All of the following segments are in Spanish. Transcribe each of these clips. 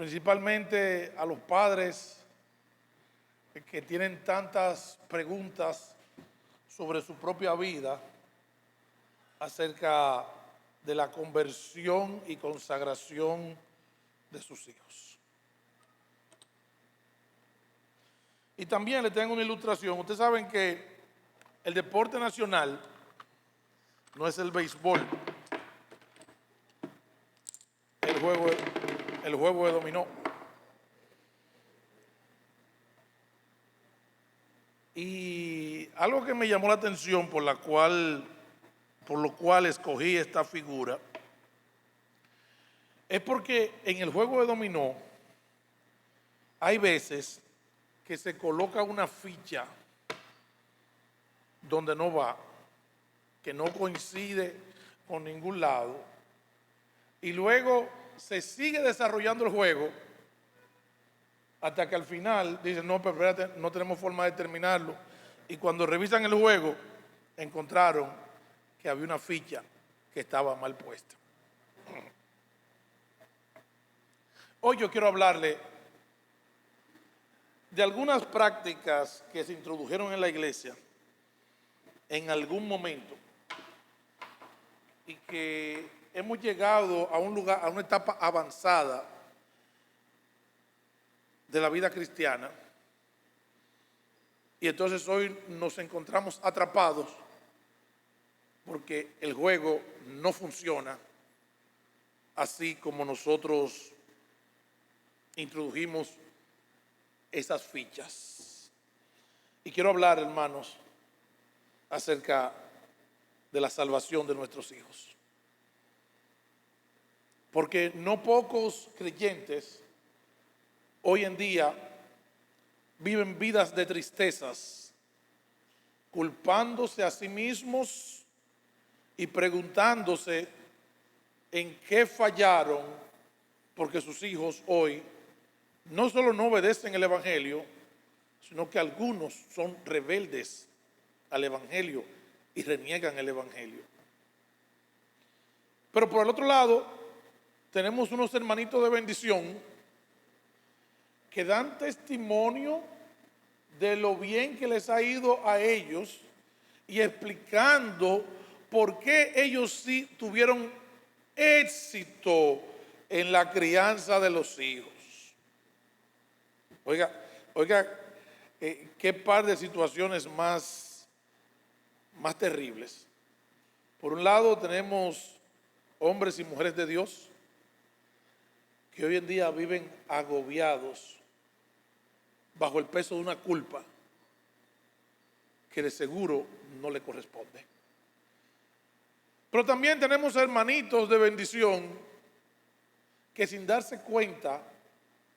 principalmente a los padres que tienen tantas preguntas sobre su propia vida acerca de la conversión y consagración de sus hijos. Y también le tengo una ilustración. Ustedes saben que el deporte nacional no es el béisbol, el juego de dominó. Y algo que me llamó la atención por lo cual escogí esta figura, es porque en el juego de dominó hay veces que se coloca una ficha donde no va, que no coincide con ningún lado, y luego se sigue desarrollando el juego hasta que al final dicen, no, pero espérate, no tenemos forma de terminarlo. Y cuando revisan el juego, encontraron que había una ficha que estaba mal puesta. Hoy yo quiero hablarle de algunas prácticas que se introdujeron en la iglesia en algún momento y que hemos llegado a un lugar, a una etapa avanzada de la vida cristiana, y entonces hoy nos encontramos atrapados porque el juego no funciona así como nosotros introdujimos esas fichas. Y quiero hablar, hermanos, acerca de la salvación de nuestros hijos, porque no pocos creyentes hoy en día viven vidas de tristezas, culpándose a sí mismos y preguntándose en qué fallaron, porque sus hijos hoy no solo no obedecen el Evangelio, sino que algunos son rebeldes al Evangelio y reniegan el Evangelio. Pero por el otro lado, tenemos unos hermanitos de bendición que dan testimonio de lo bien que les ha ido a ellos y explicando por qué ellos sí tuvieron éxito en la crianza de los hijos. Oiga, qué par de situaciones más terribles. Por un lado tenemos hombres y mujeres de Dios que hoy en día viven agobiados bajo el peso de una culpa que de seguro no le corresponde. Pero también tenemos hermanitos de bendición que sin darse cuenta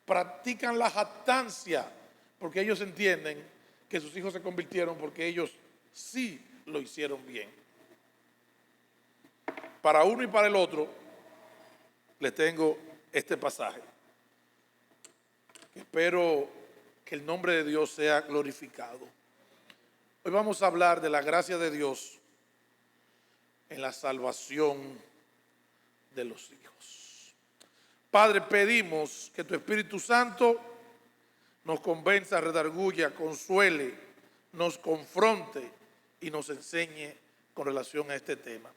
practican la jactancia porque ellos entienden que sus hijos se convirtieron porque ellos sí lo hicieron bien. Para uno y para el otro les tengo este pasaje. Espero que el nombre de Dios sea glorificado. Hoy vamos a hablar de la gracia de Dios en la salvación de los hijos. Padre, pedimos que tu Espíritu Santo nos convenza, redarguya, consuele, nos confronte y nos enseñe con relación a este tema.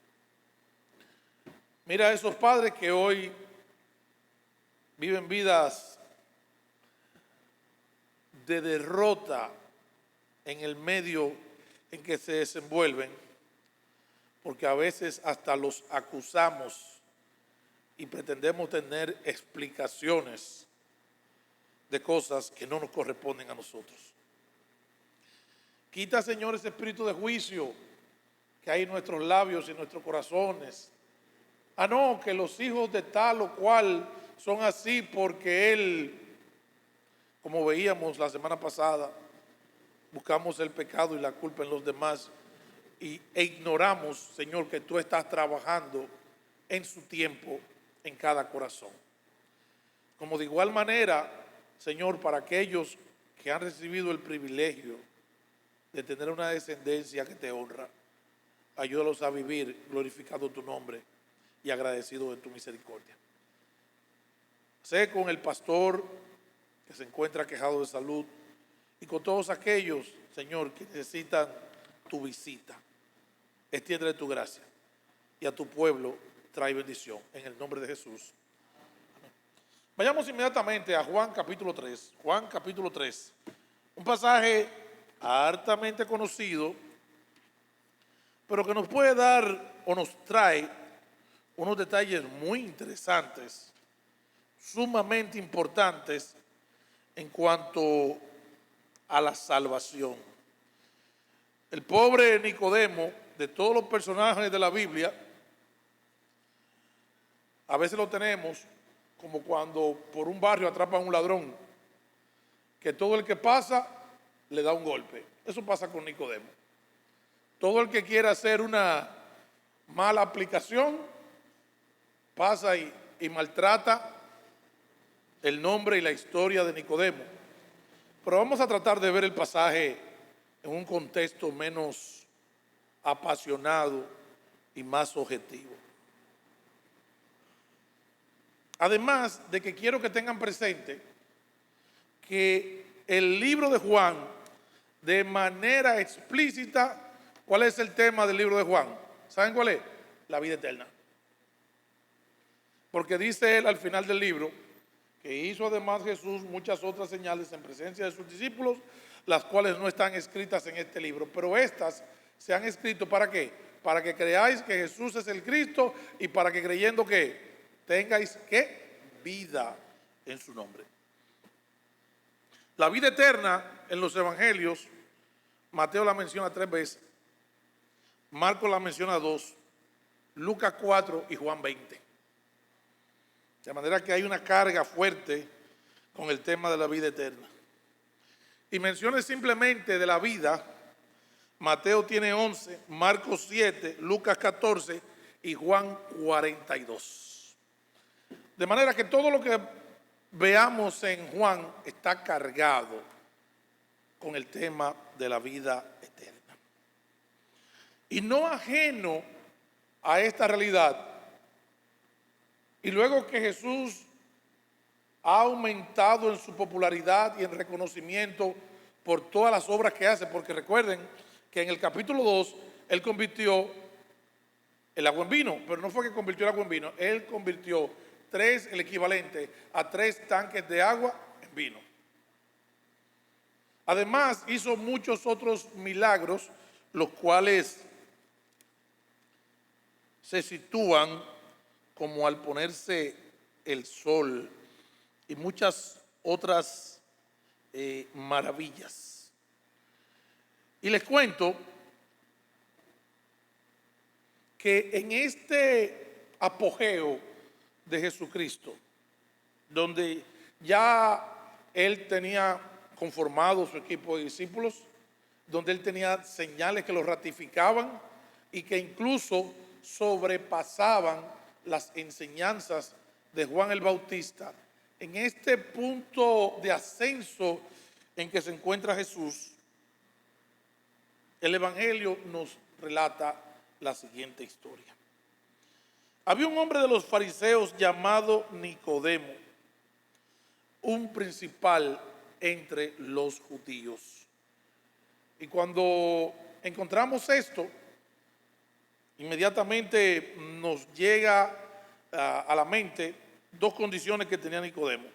Mira a esos padres que hoy viven vidas de derrota en el medio en que se desenvuelven, porque a veces hasta los acusamos y pretendemos tener explicaciones de cosas que no nos corresponden a nosotros. Quita, Señor, ese espíritu de juicio que hay en nuestros labios y en nuestros corazones. No, que los hijos de tal o cual son así porque él, como veíamos la semana pasada, buscamos el pecado y la culpa en los demás e ignoramos, Señor, que tú estás trabajando en su tiempo en cada corazón. Como de igual manera, Señor, para aquellos que han recibido el privilegio de tener una descendencia que te honra, ayúdalos a vivir glorificando tu nombre y agradecido de tu misericordia. Sé con el pastor que se encuentra quejado de salud y con todos aquellos, Señor, que necesitan tu visita. Extiende tu gracia y a tu pueblo trae bendición. En el nombre de Jesús. Amén. Vayamos inmediatamente a Juan capítulo 3. Juan capítulo 3. Un pasaje hartamente conocido, pero que nos puede dar o nos trae unos detalles muy interesantes, sumamente importantes en cuanto a la salvación. El pobre Nicodemo, de todos los personajes de la Biblia, a veces lo tenemos como cuando por un barrio atrapan a un ladrón, que todo el que pasa le da un golpe. Eso pasa con Nicodemo. Todo el que quiera hacer una mala aplicación pasa y maltrata el nombre y la historia de Nicodemo. Pero vamos a tratar de ver el pasaje en un contexto menos apasionado y más objetivo. Además de que quiero que tengan presente que el libro de Juan, de manera explícita, ¿cuál es el tema del libro de Juan? ¿Saben cuál es? La vida eterna. Porque dice él al final del libro que hizo además Jesús muchas otras señales en presencia de sus discípulos, las cuales no están escritas en este libro, pero estas se han escrito ¿para qué? Para que creáis que Jesús es el Cristo y para que creyendo que tengáis ¿qué? Vida en su nombre. La vida eterna en los evangelios, Mateo la menciona 3 veces, Marcos la menciona 2, Lucas 4 y Juan 20. De manera que hay una carga fuerte con el tema de la vida eterna. Y menciones simplemente de la vida, Mateo tiene 11, Marcos 7, Lucas 14 y Juan 42. De manera que todo lo que veamos en Juan está cargado con el tema de la vida eterna. Y no ajeno a esta realidad, y luego que Jesús ha aumentado en su popularidad y en reconocimiento por todas las obras que hace, porque recuerden que en el capítulo 2 él convirtió el agua en vino, pero no fue que convirtió el agua en vino, él convirtió el equivalente a 3 tanques de agua en vino. Además hizo muchos otros milagros, los cuales se sitúan como al ponerse el sol y muchas otras maravillas. Y les cuento que en este apogeo de Jesucristo, donde ya él tenía conformado su equipo de discípulos, donde él tenía señales que lo ratificaban y que incluso sobrepasaban las enseñanzas de Juan el Bautista. En este punto de ascenso en que se encuentra Jesús, el Evangelio nos relata la siguiente historia. Había un hombre de los fariseos llamado Nicodemo, un principal entre los judíos. Y cuando encontramos esto, inmediatamente nos llega a la mente 2 condiciones que tenía Nicodemo.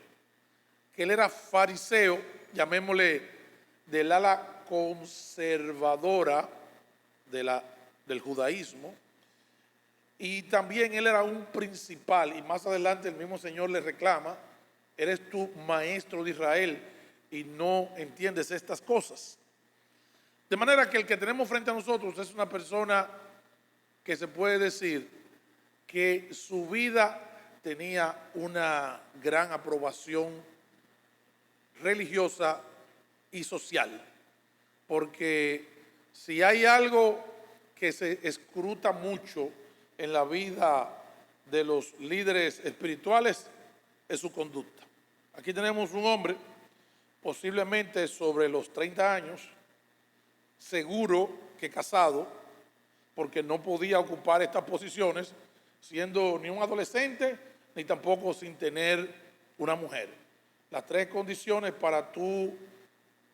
Que él era fariseo, llamémosle del ala conservadora del judaísmo, y también él era un principal, y más adelante el mismo Señor le reclama: eres tú maestro de Israel y no entiendes estas cosas. De manera que el que tenemos frente a nosotros es una persona que se puede decir que su vida tenía una gran aprobación religiosa y social, porque si hay algo que se escruta mucho en la vida de los líderes espirituales es su conducta. Aquí tenemos un hombre posiblemente sobre los 30 años, seguro que casado, porque no podía ocupar estas posiciones siendo ni un adolescente ni tampoco sin tener una mujer. Las tres condiciones para tú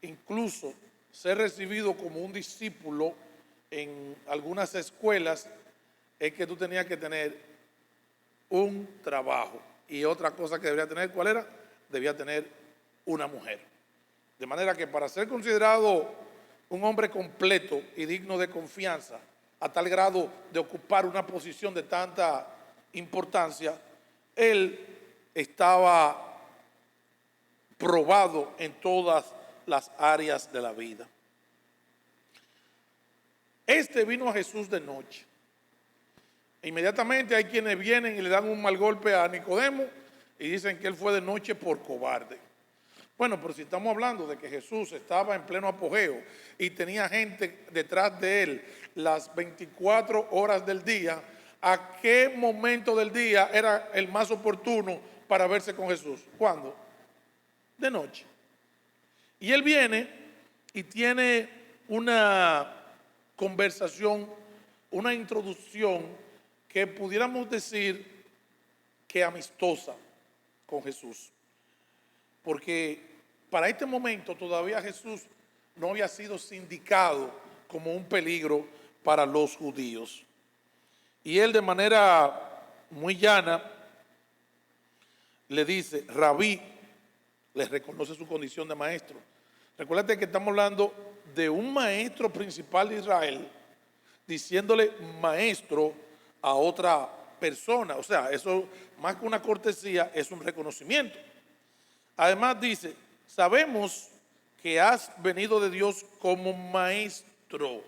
incluso ser recibido como un discípulo en algunas escuelas es que tú tenías que tener un trabajo. Y otra cosa que debía tener, ¿cuál era? Debía tener una mujer. De manera que para ser considerado un hombre completo y digno de confianza, a tal grado de ocupar una posición de tanta importancia, él estaba probado en todas las áreas de la vida. Este vino a Jesús de noche. Inmediatamente hay quienes vienen y le dan un mal golpe a Nicodemo y dicen que él fue de noche por cobarde. Bueno, pero si estamos hablando de que Jesús estaba en pleno apogeo y tenía gente detrás de él las 24 horas del día, ¿a qué momento del día era el más oportuno para verse con Jesús? ¿Cuándo? De noche. Y él viene y tiene una conversación, una introducción que pudiéramos decir que amistosa con Jesús. Porque para este momento todavía Jesús no había sido sindicado como un peligro para los judíos. Y él de manera muy llana le dice, Rabí, le reconoce su condición de maestro. Recuérdate que estamos hablando de un maestro principal de Israel diciéndole maestro a otra persona. O sea, eso más que una cortesía es un reconocimiento. Además dice, sabemos que has venido de Dios como maestro,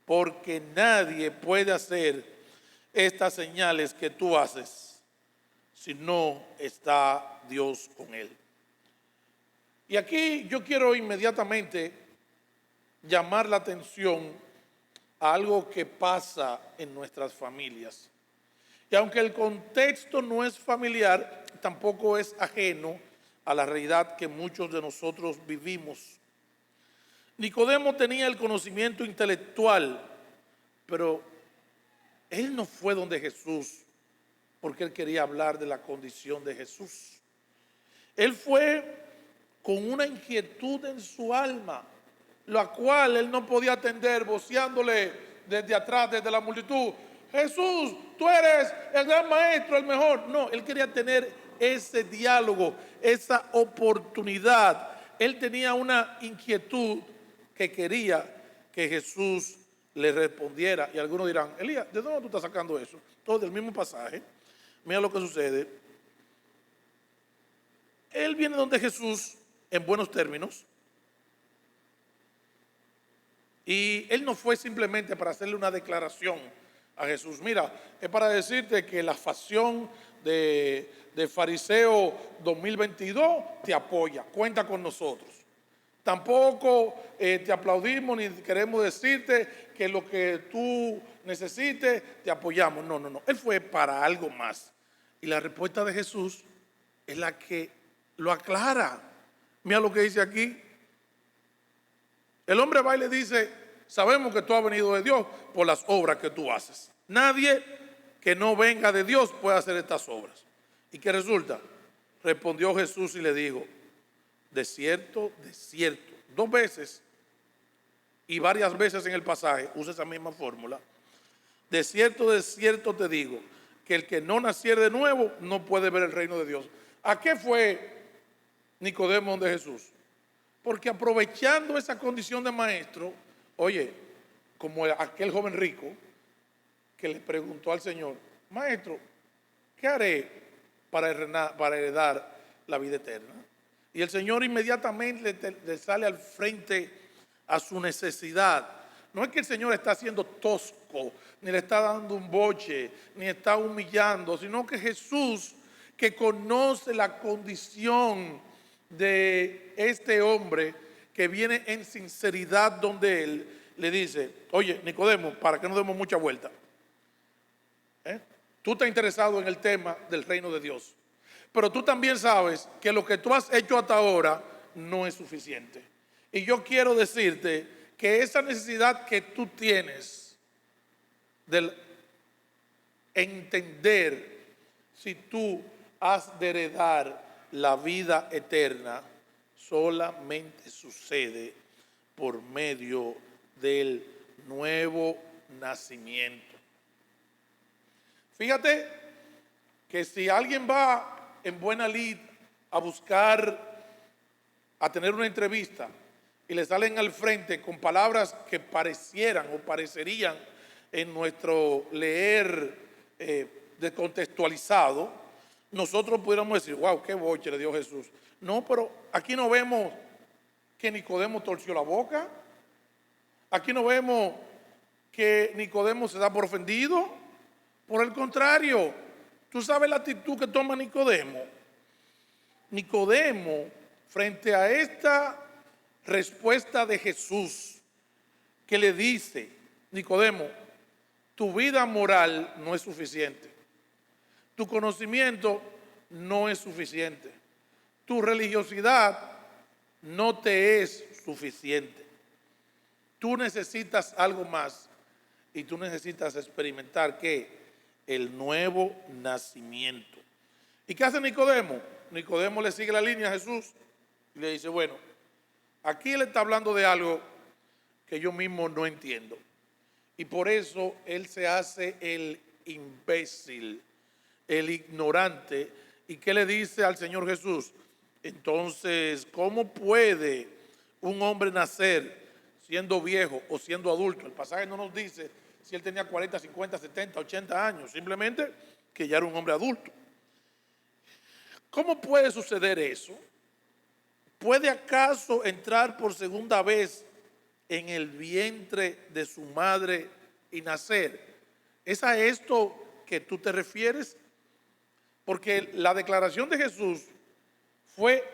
porque nadie puede hacer estas señales que tú haces si no está Dios con él. Y aquí yo quiero inmediatamente llamar la atención a algo que pasa en nuestras familias. Y aunque el contexto no es familiar, tampoco es ajeno a la realidad que muchos de nosotros vivimos. Nicodemo tenía el conocimiento intelectual, pero él no fue donde Jesús porque él quería hablar de la condición de Jesús. Él fue con una inquietud en su alma, la cual él no podía atender, voceándole desde atrás, desde la multitud, Jesús, tú eres el gran maestro, el mejor. No, él quería tener ese diálogo, esa oportunidad. Él tenía una inquietud que quería que Jesús le respondiera. Y algunos dirán, Elías, ¿de dónde tú estás sacando eso? Todo del mismo pasaje. Mira lo que sucede. Él viene donde Jesús en buenos términos. Y él no fue simplemente para hacerle una declaración a Jesús. Mira, es para decirte que la facción de fariseo 2022 te apoya, cuenta con nosotros. Tampoco te aplaudimos ni queremos decirte que lo que tú necesites te apoyamos. No. Él fue para algo más. Y la respuesta de Jesús es la que lo aclara. Mira lo que dice aquí. El hombre va y le dice, sabemos que tú has venido de Dios por las obras que tú haces. Nadie que no venga de Dios puede hacer estas obras. ¿Y qué resulta? Respondió Jesús y le dijo, de cierto, 2 veces y varias veces en el pasaje usa esa misma fórmula. De cierto te digo, que el que no naciere de nuevo no puede ver el reino de Dios. ¿A qué fue Nicodemo de Jesús? Porque aprovechando esa condición de maestro, oye, como aquel joven rico que le preguntó al Señor, maestro, ¿qué haré para heredar la vida eterna? Y el Señor inmediatamente le sale al frente a su necesidad. No es que el Señor está siendo tosco, ni le está dando un boche, ni está humillando, sino que Jesús, que conoce la condición de este hombre que viene en sinceridad donde él, le dice, oye, Nicodemo, para que no demos mucha vuelta, tú estás interesado en el tema del reino de Dios, pero tú también sabes que lo que tú has hecho hasta ahora no es suficiente. Y yo quiero decirte que esa necesidad que tú tienes de entender si tú has de heredar la vida eterna, solamente sucede por medio del nuevo nacimiento. Fíjate que si alguien va en buena lid a buscar, a tener una entrevista, y le salen al frente con palabras que parecieran o parecerían en nuestro leer descontextualizado, nosotros pudiéramos decir, wow, qué boche le dio Jesús. No, pero aquí no vemos que Nicodemo torció la boca. Aquí no vemos que Nicodemo se da por ofendido. Por el contrario, tú sabes la actitud que toma Nicodemo. Nicodemo, frente a esta respuesta de Jesús, que le dice, Nicodemo, tu vida moral no es suficiente. Tu conocimiento no es suficiente. Tu religiosidad no te es suficiente. Tú necesitas algo más y tú necesitas experimentar ¿qué? El nuevo nacimiento. ¿Y qué hace Nicodemo? Nicodemo le sigue la línea a Jesús y le dice, bueno, aquí él está hablando de algo que yo mismo no entiendo. Y por eso él se hace el imbécil, el ignorante. ¿Y qué le dice al Señor Jesús? Entonces, ¿cómo puede un hombre nacer siendo viejo o siendo adulto? El pasaje no nos dice si él tenía 40, 50, 70, 80 años, simplemente que ya era un hombre adulto. ¿Cómo puede suceder eso? ¿Puede acaso entrar por segunda vez en el vientre de su madre y nacer? ¿Es a esto que tú te refieres? Porque la declaración de Jesús fue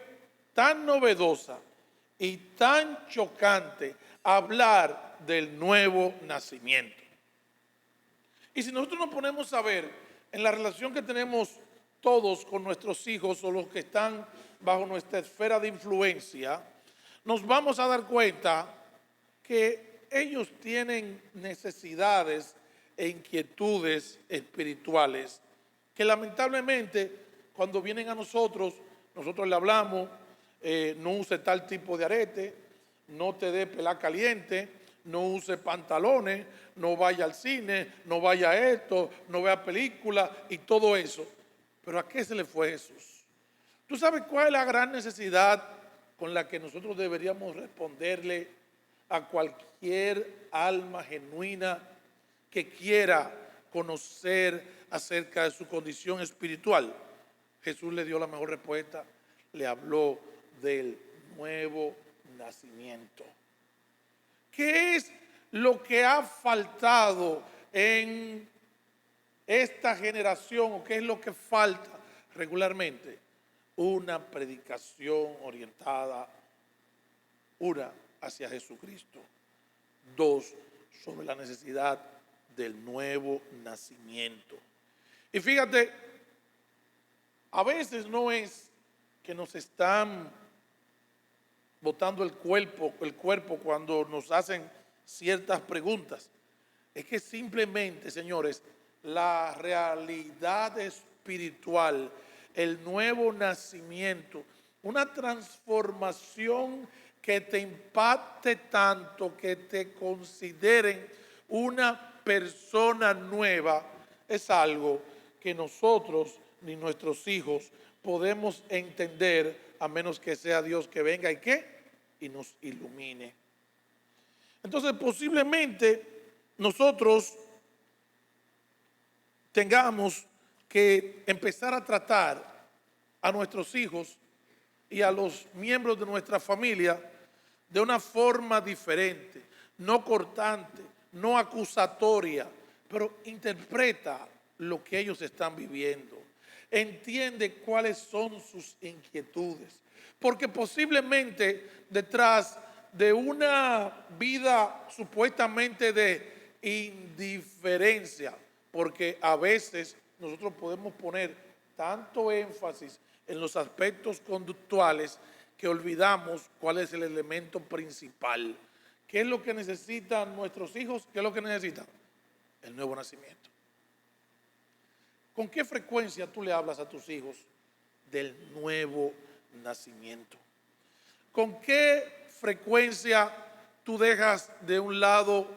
tan novedosa y tan chocante hablar del nuevo nacimiento. Y si nosotros nos ponemos a ver en la relación que tenemos todos con nuestros hijos o los que están bajo nuestra esfera de influencia, nos vamos a dar cuenta que ellos tienen necesidades e inquietudes espirituales que lamentablemente cuando vienen a nosotros le hablamos, no use tal tipo de arete, no te dé pelá caliente, no use pantalones, no vaya al cine, no vaya a esto, no vea películas y todo eso. Pero ¿a qué se le fue Jesús? ¿Tú sabes cuál es la gran necesidad con la que nosotros deberíamos responderle a cualquier alma genuina que quiera conocer acerca de su condición espiritual? Jesús le dio la mejor respuesta, le habló del nuevo nacimiento. ¿Qué es lo que ha faltado en esta generación o qué es lo que falta regularmente? Una predicación orientada, una, hacia Jesucristo, dos, sobre la necesidad del nuevo nacimiento. Y fíjate, a veces no es que nos están botando el cuerpo cuando nos hacen ciertas preguntas. Es que simplemente, señores, la realidad espiritual, el nuevo nacimiento, una transformación que te impacte tanto, que te consideren una persona nueva, es algo que nosotros ni nuestros hijos podemos entender a menos que sea Dios que venga y nos ilumine. Entonces posiblemente nosotros tengamos que empezar a tratar a nuestros hijos y a los miembros de nuestra familia de una forma diferente, no cortante, no acusatoria, pero interpreta lo que ellos están viviendo. Entiende cuáles son sus inquietudes, porque posiblemente detrás de una vida supuestamente de indiferencia, porque a veces nosotros podemos poner tanto énfasis en los aspectos conductuales que olvidamos cuál es el elemento principal. ¿Qué es lo que necesitan nuestros hijos? ¿Qué es lo que necesitan? El nuevo nacimiento. ¿Con qué frecuencia tú le hablas a tus hijos del nuevo nacimiento? ¿Con qué frecuencia tú dejas de un lado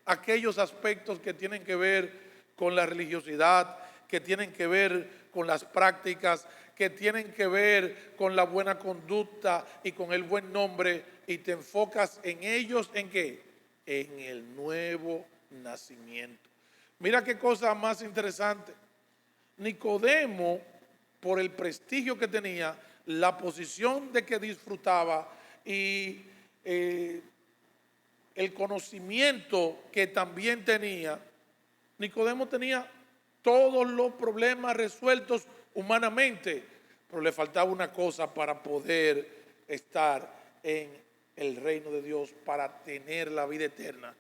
aquellos aspectos que tienen que ver con la religiosidad, que tienen que ver con las prácticas, que tienen que ver con la buena conducta y con el buen nombre, y te enfocas en ellos? ¿En qué? En el nuevo nacimiento. Mira qué cosa más interesante. Nicodemo, por el prestigio que tenía, la posición de que disfrutaba y el conocimiento que también tenía, Nicodemo tenía todos los problemas resueltos humanamente, pero le faltaba una cosa para poder estar en el reino de Dios, para tener la vida eterna.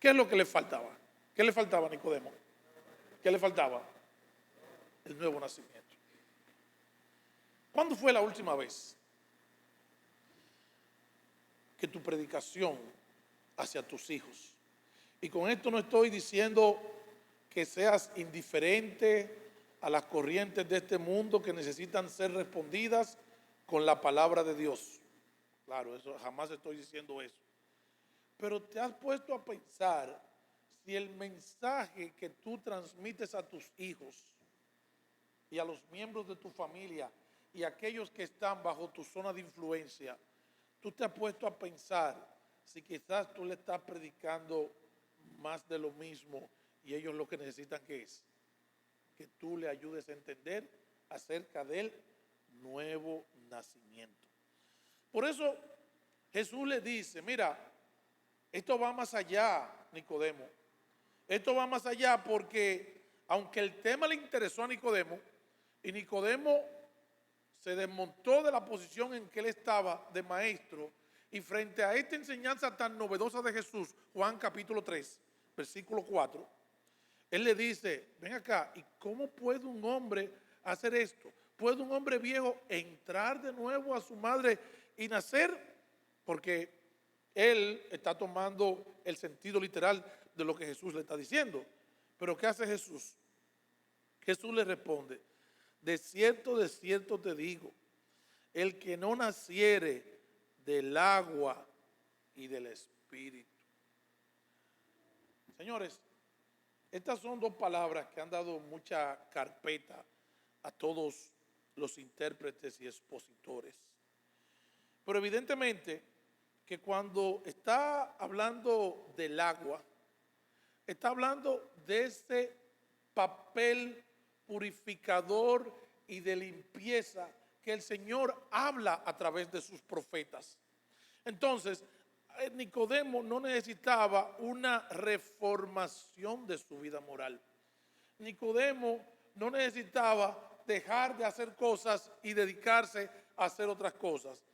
¿Qué es lo que le faltaba? ¿Qué le faltaba a Nicodemo? ¿Qué le faltaba? El nuevo nacimiento. ¿Cuándo fue la última vez que tu predicación hacia tus hijos? Y con esto no estoy diciendo que seas indiferente a las corrientes de este mundo que necesitan ser respondidas con la palabra de Dios. Claro, eso jamás estoy diciendo eso. Pero te has puesto a pensar si el mensaje que tú transmites a tus hijos y a los miembros de tu familia y a aquellos que están bajo tu zona de influencia, tú te has puesto a pensar si quizás tú le estás predicando más de lo mismo y ellos lo que necesitan que es que tú le ayudes a entender acerca del nuevo nacimiento. Por eso Jesús le dice, mira, esto va más allá, Nicodemo. Esto va más allá porque aunque el tema le interesó a Nicodemo y Nicodemo se desmontó de la posición en que él estaba de maestro, y frente a esta enseñanza tan novedosa de Jesús, Juan capítulo 3, versículo 4, él le dice, ven acá, ¿y cómo puede un hombre hacer esto? ¿Puede un hombre viejo entrar de nuevo a su madre y nacer? Porque él está tomando el sentido literal de lo que Jesús le está diciendo. Pero ¿qué hace Jesús? Jesús le responde, de cierto te digo, el que no naciere del agua y del Espíritu. Señores, estas son dos palabras que han dado mucha carpeta a todos los intérpretes y expositores. Pero evidentemente que cuando está hablando del agua, está hablando de ese papel purificador y de limpieza que el Señor habla a través de sus profetas. Entonces, Nicodemo no necesitaba una reformación de su vida moral. Nicodemo no necesitaba dejar de hacer cosas y dedicarse a hacer otras cosas.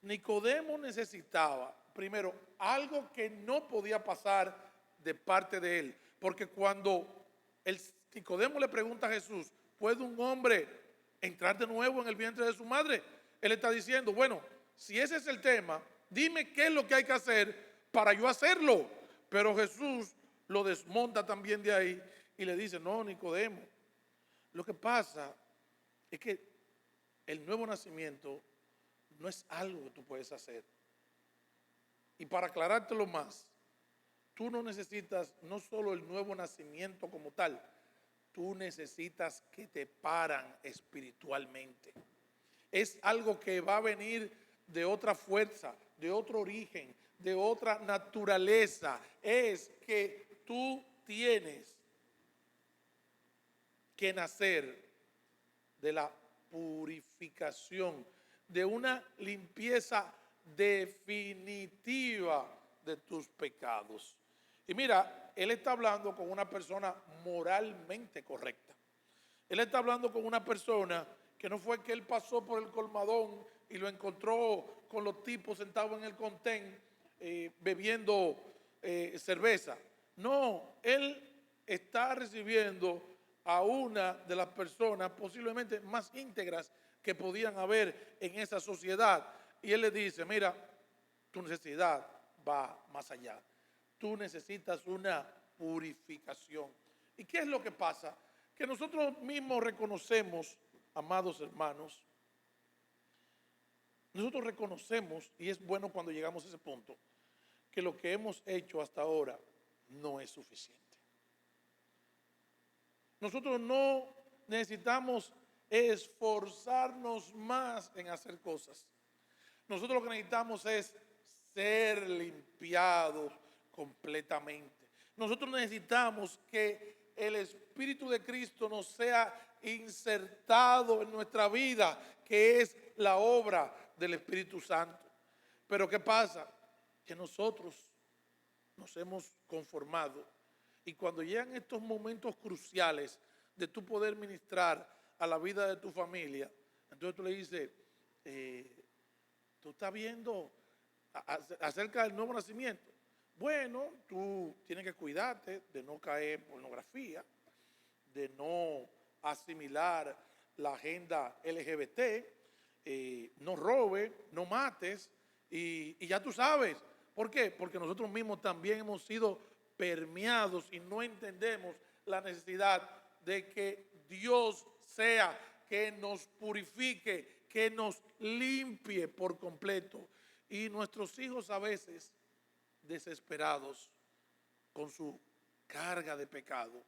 Nicodemo necesitaba, primero, algo que no podía pasar de parte de él. Porque cuando Nicodemo le pregunta a Jesús, ¿puede un hombre entrar de nuevo en el vientre de su madre? Él está diciendo, bueno, si ese es el tema, dime qué es lo que hay que hacer para yo hacerlo. Pero Jesús lo desmonta también de ahí y le dice, no, Nicodemo, lo que pasa es que el nuevo nacimiento no es algo que tú puedes hacer. Y para aclarártelo más, tú no necesitas no solo el nuevo nacimiento como tal, tú necesitas que te paran espiritualmente. Es algo que va a venir de otra fuerza, de otro origen, de otra naturaleza. Es que tú tienes que nacer de la purificación, de una limpieza definitiva de tus pecados. Y mira, él está hablando con una persona moralmente correcta. Él está hablando con una persona que no fue que él pasó por el colmadón y lo encontró con los tipos sentados en el contén bebiendo cerveza. No, él está recibiendo a una de las personas posiblemente más íntegras que podían haber en esa sociedad. Y él le dice, mira, tu necesidad va más allá. Tú necesitas una purificación. ¿Y qué es lo que pasa? que nosotros mismos reconocemos, amados hermanos, nosotros reconocemos, y es bueno cuando llegamos a ese punto, que lo que hemos hecho hasta ahora no es suficiente. Nosotros no necesitamos esforzarnos más en hacer cosas. Nosotros lo que necesitamos es ser limpiados completamente. Nosotros necesitamos que el Espíritu de Cristo nos sea insertado en nuestra vida, que es la obra del Espíritu Santo. Pero ¿qué pasa? Que nosotros nos hemos conformado, y cuando llegan estos momentos cruciales de tu poder ministrar a la vida de tu familia, entonces tú le dices, tú estás viendo acerca del nuevo nacimiento. Bueno, tú tienes que cuidarte de no caer en pornografía, de no asimilar la agenda LGBT, no robes, no mates, y ya tú sabes. ¿Por qué? Porque nosotros mismos también hemos sido permeados y no entendemos la necesidad de que Dios sea que nos purifique, que nos limpie por completo. Y nuestros hijos a veces, desesperados con su carga de pecado,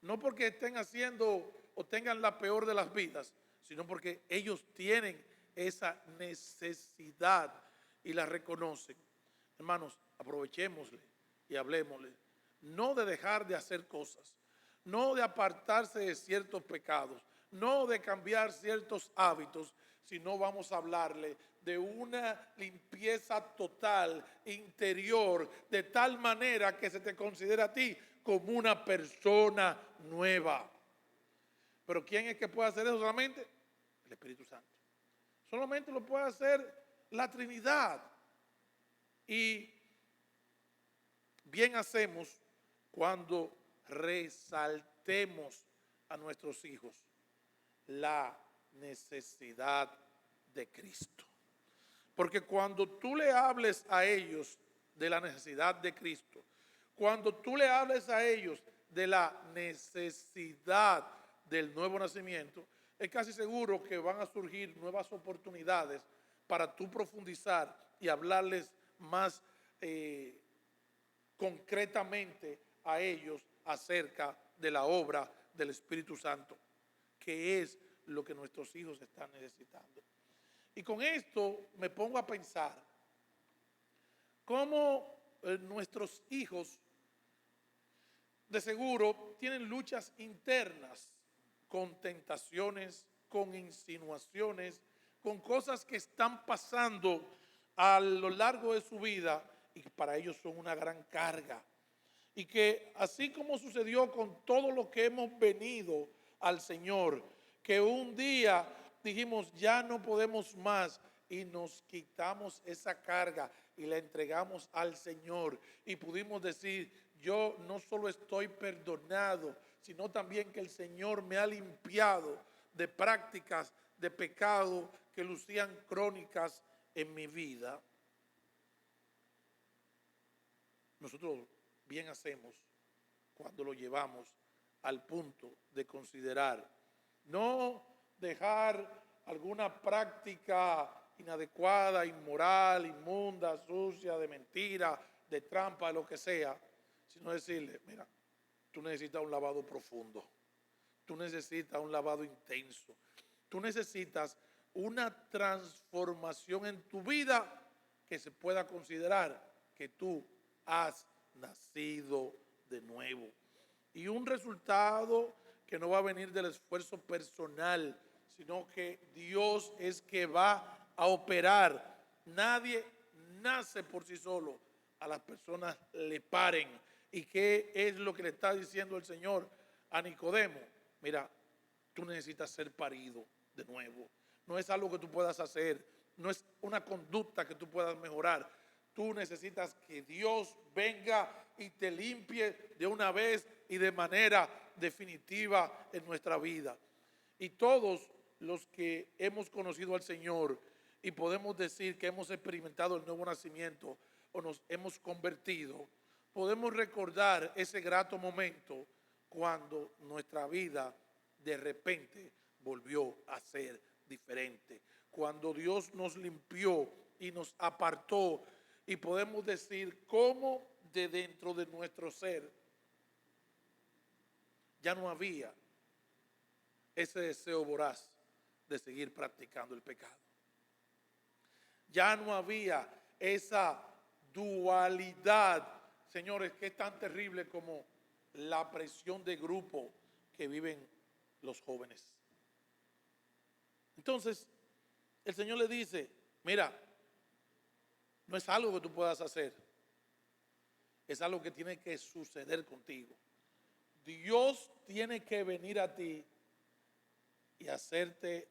no porque estén haciendo o tengan la peor de las vidas, sino porque ellos tienen esa necesidad y la reconocen. Hermanos, aprovechémosle y hablemosle, no de dejar de hacer cosas, no de apartarse de ciertos pecados, no de cambiar ciertos hábitos, sino vamos a hablarle de una limpieza total, interior, de tal manera que se te considera a ti como una persona nueva. Pero ¿quién es que puede hacer eso solamente? El Espíritu Santo. Solamente lo puede hacer la Trinidad. Y bien hacemos cuando resaltemos a nuestros hijos la necesidad de Cristo. Porque cuando tú le hables a ellos de la necesidad de Cristo, cuando tú le hables a ellos de la necesidad del nuevo nacimiento, es casi seguro que van a surgir nuevas oportunidades para tú profundizar y hablarles más concretamente a ellos acerca de la obra del Espíritu Santo, que es lo que nuestros hijos están necesitando. Y con esto me pongo a pensar cómo nuestros hijos de seguro tienen luchas internas con tentaciones, con insinuaciones, con cosas que están pasando a lo largo de su vida y que para ellos son una gran carga. Y que así como sucedió con todo lo que hemos venido al Señor, que un día dijimos ya no podemos más y nos quitamos esa carga y la entregamos al Señor y pudimos decir, yo no solo estoy perdonado, sino también que el Señor me ha limpiado de prácticas de pecado que lucían crónicas en mi vida. Nosotros bien hacemos cuando lo llevamos al punto de considerar, no dejar alguna práctica inadecuada, inmoral, inmunda, sucia, de mentira, de trampa, de lo que sea, sino decirle, mira, tú necesitas un lavado profundo, tú necesitas un lavado intenso, tú necesitas una transformación en tu vida que se pueda considerar que tú has nacido de nuevo. Y un resultado que no va a venir del esfuerzo personal, sino que Dios es que va a operar. Nadie nace por sí solo. A las personas le paren. ¿Y qué es lo que le está diciendo el Señor a Nicodemo? Mira, tú necesitas ser parido de nuevo. No es algo que tú puedas hacer, no es una conducta que tú puedas mejorar. Tú necesitas que Dios venga y te limpie de una vez y de manera definitiva en nuestra vida. Y todos los que hemos conocido al Señor y podemos decir que hemos experimentado el nuevo nacimiento o nos hemos convertido, podemos recordar ese grato momento cuando nuestra vida de repente volvió a ser diferente. Cuando Dios nos limpió y nos apartó, y podemos decir cómo de dentro de nuestro ser ya no había ese deseo voraz de seguir practicando el pecado. Ya no había esa dualidad, señores, que es tan terrible como la presión de grupo que viven los jóvenes. Entonces, el Señor le dice, mira, no es algo que tú puedas hacer, es algo que tiene que suceder contigo. Dios tiene que venir a ti y hacerte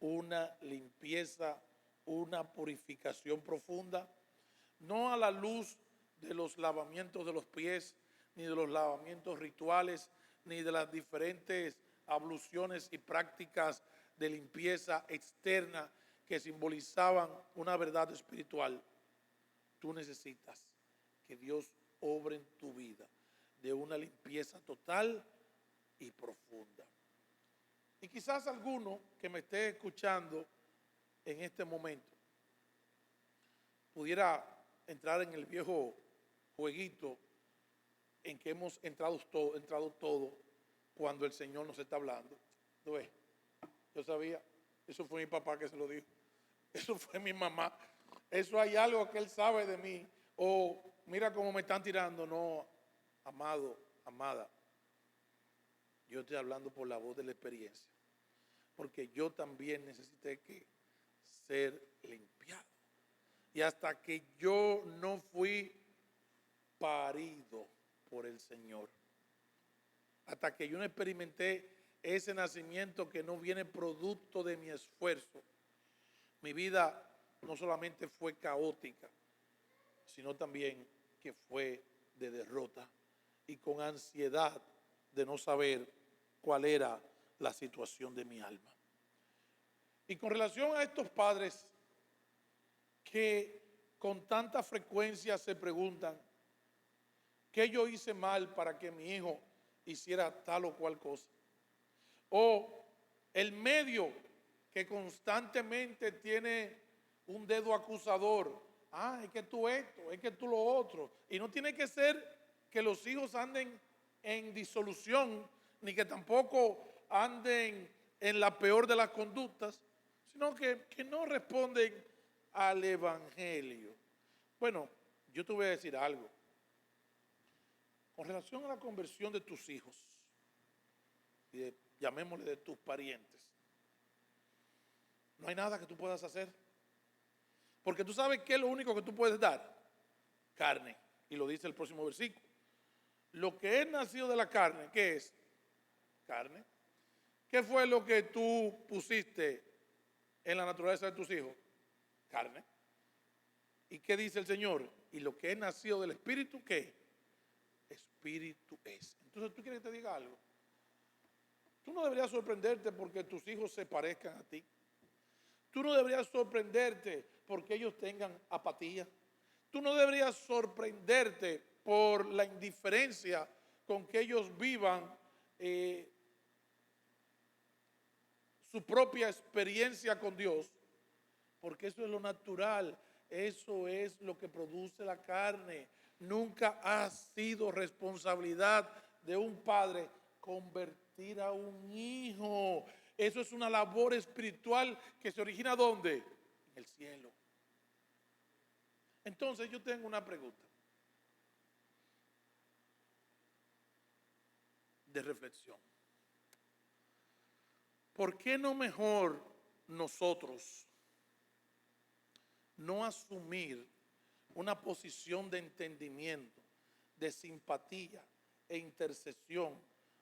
una limpieza, una purificación profunda, no a la luz de los lavamientos de los pies, ni de los lavamientos rituales, ni de las diferentes abluciones y prácticas de limpieza externa que simbolizaban una verdad espiritual. Tú necesitas que Dios obre en tu vida de una limpieza total y profunda. Y quizás alguno que me esté escuchando en este momento pudiera entrar en el viejo jueguito en que hemos entrado todo cuando el Señor nos está hablando. ¿Tú ves? Yo sabía, eso fue mi papá que se lo dijo, eso fue mi mamá, eso hay algo que Él sabe de mí, o mira cómo me están tirando. No, amado, amada, yo estoy hablando por la voz de la experiencia, porque yo también necesité que ser limpiado. Y hasta que yo no fui parido por el Señor, hasta que yo no experimenté ese nacimiento que no viene producto de mi esfuerzo, mi vida no solamente fue caótica, sino también que fue de derrota y con ansiedad de no saber cuál era la situación de mi alma. Y con relación a estos padres que con tanta frecuencia se preguntan, ¿qué yo hice mal para que mi hijo hiciera tal o cual cosa? O el medio que constantemente tiene un dedo acusador. Es que tú esto, es que tú lo otro. Y no tiene que ser que los hijos anden en disolución, ni que tampoco anden en la peor de las conductas, sino que no responden al Evangelio. Bueno, yo te voy a decir algo. Con relación a la conversión de tus hijos, y llamémosle de tus parientes, no hay nada que tú puedas hacer. Porque tú sabes qué es lo único que tú puedes dar: carne. Y lo dice el próximo versículo. Lo que es nacido de la carne, ¿qué es? Carne. ¿Qué fue lo que tú pusiste en la naturaleza de tus hijos? Carne. ¿Y qué dice el Señor? Y lo que es nacido del Espíritu, ¿qué? Espíritu es. Entonces, ¿tú quieres que te diga algo? Tú no deberías sorprenderte porque tus hijos se parezcan a ti. Tú no deberías sorprenderte porque ellos tengan apatía. Tú no deberías sorprenderte por la indiferencia con que ellos vivan su propia experiencia con Dios, porque eso es lo natural, eso es lo que produce la carne. Nunca ha sido responsabilidad de un padre convertir a un hijo. Eso es una labor espiritual que se origina ¿dónde? En el cielo. Entonces yo tengo una pregunta de reflexión. ¿Por qué no mejor nosotros no asumir una posición de entendimiento, de simpatía e intercesión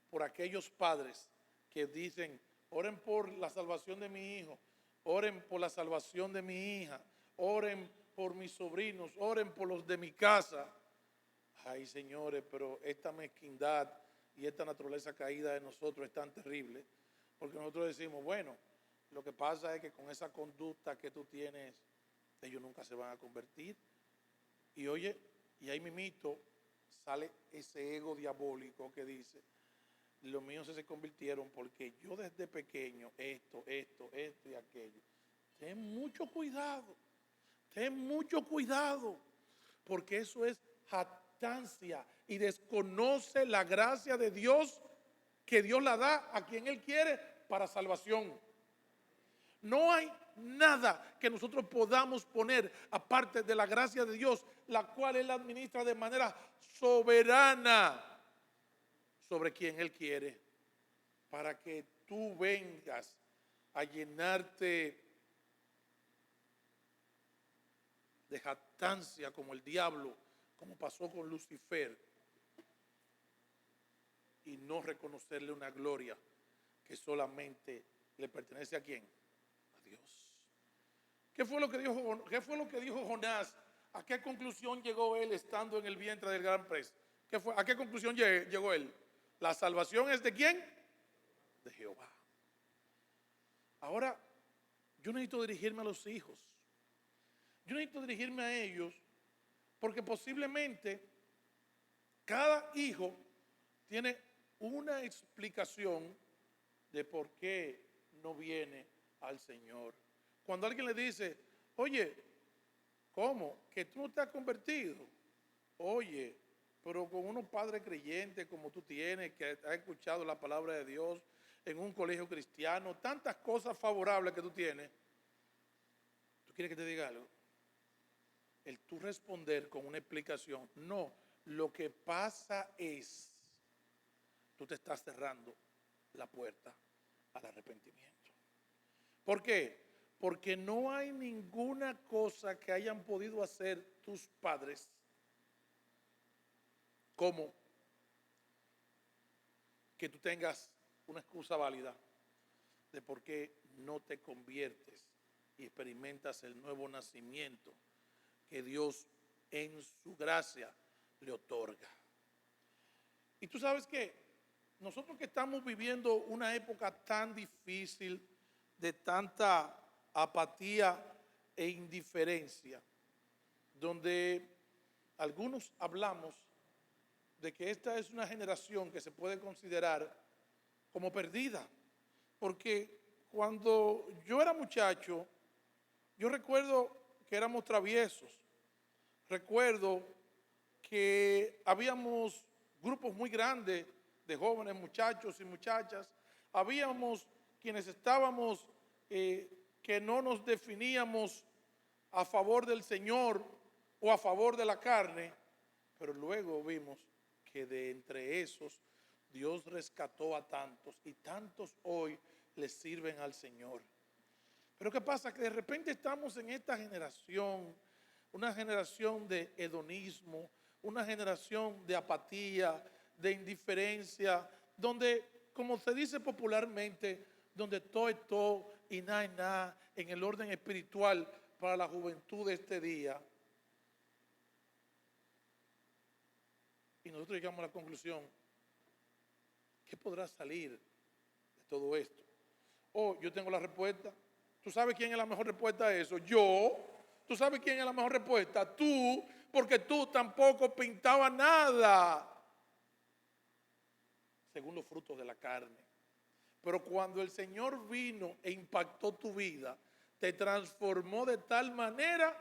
por aquellos padres que dicen, oren por la salvación de mi hijo, oren por la salvación de mi hija, oren por mis sobrinos, oren por los de mi casa? Ay, señores, pero esta mezquindad y esta naturaleza caída de nosotros es tan terrible, porque nosotros decimos, bueno, lo que pasa es que con esa conducta que tú tienes, ellos nunca se van a convertir. Y oye, y ahí mimito sale ese ego diabólico que dice, los míos se convirtieron porque yo desde pequeño, esto y aquello. Ten mucho cuidado, porque eso es jactancia y desconoce la gracia de Dios que Dios la da a quien Él quiere para salvación. No hay nada que nosotros podamos poner aparte de la gracia de Dios, la cual Él administra de manera soberana sobre quien Él quiere, para que tú vengas a llenarte de jactancia como el diablo, como pasó con Lucifer, y no reconocerle una gloria que solamente le pertenece ¿a quién? A Dios. ¿Qué fue lo que dijo Jonás? ¿A qué conclusión llegó él estando en el vientre del gran pez? ¿A qué conclusión llegó él? ¿La salvación es de quién? De Jehová. Ahora, yo necesito dirigirme a los hijos. Yo necesito dirigirme a ellos porque posiblemente cada hijo tiene una explicación de por qué no viene al Señor. Cuando alguien le dice, oye, ¿cómo? ¿Que tú no te has convertido? Oye, pero con unos padres creyentes como tú tienes, que has escuchado la palabra de Dios en un colegio cristiano, tantas cosas favorables que tú tienes, ¿tú quieres que te diga algo? El tú responder con una explicación, no, lo que pasa es, tú te estás cerrando la puerta al arrepentimiento. ¿Por qué? Porque no hay ninguna cosa que hayan podido hacer tus padres como que tú tengas una excusa válida de por qué no te conviertes y experimentas el nuevo nacimiento que Dios en su gracia le otorga. Y tú sabes que nosotros que estamos viviendo una época tan difícil, de tanta apatía e indiferencia, donde algunos hablamos de que esta es una generación que se puede considerar como perdida, porque cuando yo era muchacho, yo recuerdo que éramos traviesos, recuerdo que habíamos grupos muy grandes de jóvenes, muchachos y muchachas, habíamos quienes estábamos que no nos definíamos a favor del Señor o a favor de la carne, pero luego vimos que de entre esos Dios rescató a tantos y tantos hoy les sirven al Señor. Pero ¿qué pasa? Que de repente estamos en esta generación, una generación de hedonismo, una generación de apatía, de indiferencia, donde, como se dice popularmente, donde todo es todo y nada es nada en el orden espiritual para la juventud de este día. Y nosotros llegamos a la conclusión, ¿qué podrá salir de todo esto? Yo tengo la respuesta. ¿Tú sabes quién es la mejor respuesta a eso? Yo. ¿Tú sabes quién es la mejor respuesta? Tú, porque tú tampoco pintabas nada según los frutos de la carne. Pero cuando el Señor vino e impactó tu vida, te transformó de tal manera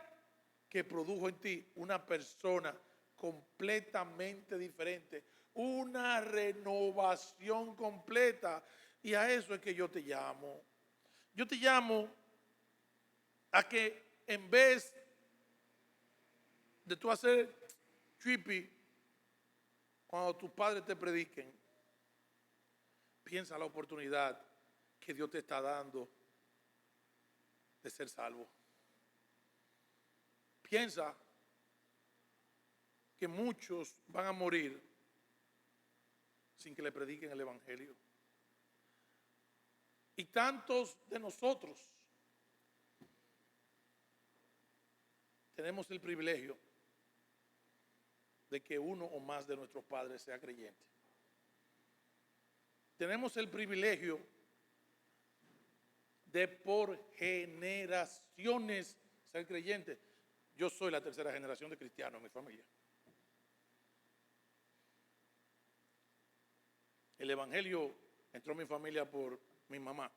que produjo en ti una persona completamente diferente, una renovación completa. Y a eso es que yo te llamo. Yo te llamo a que en vez de tú hacer trippy cuando tus padres te prediquen, piensa la oportunidad que Dios te está dando de ser salvo. Piensa que muchos van a morir sin que le prediquen el Evangelio. Y tantos de nosotros tenemos el privilegio de que uno o más de nuestros padres sea creyente. Tenemos el privilegio de por generaciones ser creyentes. Yo soy la tercera generación de cristianos en mi familia. El evangelio entró en mi familia por mi mamá.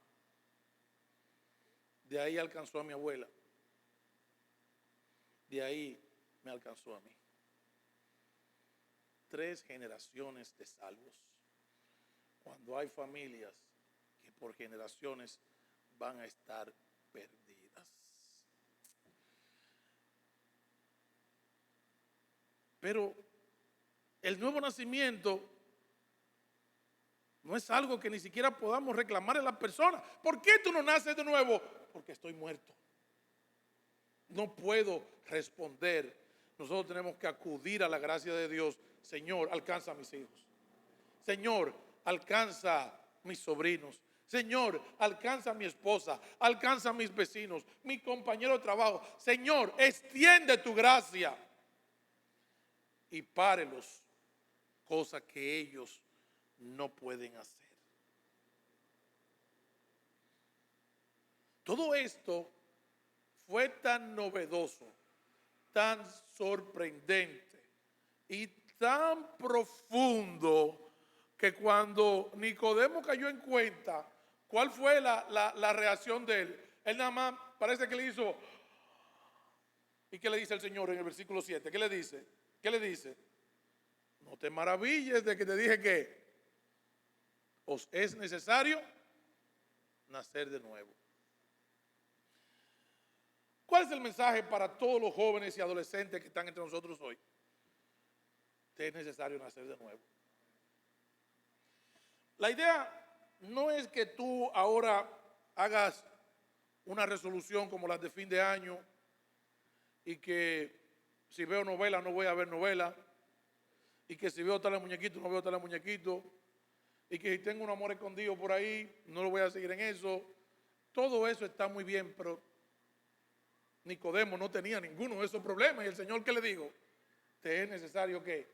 De ahí alcanzó a mi abuela. De ahí me alcanzó a mí. 3 generaciones de salvos. Cuando hay familias que por generaciones van a estar perdidas. Pero el nuevo nacimiento no es algo que ni siquiera podamos reclamar a las personas. ¿Por qué tú no naces de nuevo? Porque estoy muerto. No puedo responder. Nosotros tenemos que acudir a la gracia de Dios. Señor, alcanza a mis hijos. Señor, alcanza a mis sobrinos. Señor, alcanza a mi esposa. Alcanza a mis vecinos, mi compañero de trabajo. Señor, extiende tu gracia. Y párelos cosas que ellos no pueden hacer. Todo esto fue tan novedoso, tan sorprendente y tan profundo que cuando Nicodemo cayó en cuenta cuál fue la reacción de él nada más parece que le hizo. ¿Y qué le dice el Señor en el versículo 7? ¿Qué le dice? ¿Qué le dice? No te maravilles de que te dije que os es necesario nacer de nuevo. ¿Cuál es el mensaje para todos los jóvenes y adolescentes que están entre nosotros hoy? Te es necesario nacer de nuevo. La idea no es que tú ahora hagas una resolución como las de fin de año y que si veo novela no voy a ver novela, y que si veo tal muñequito no veo tal muñequito, y que si tengo un amor escondido por ahí no lo voy a seguir en eso. Todo eso está muy bien, pero Nicodemo no tenía ninguno de esos problemas. Y el Señor, ¿qué le dijo? Te es necesario que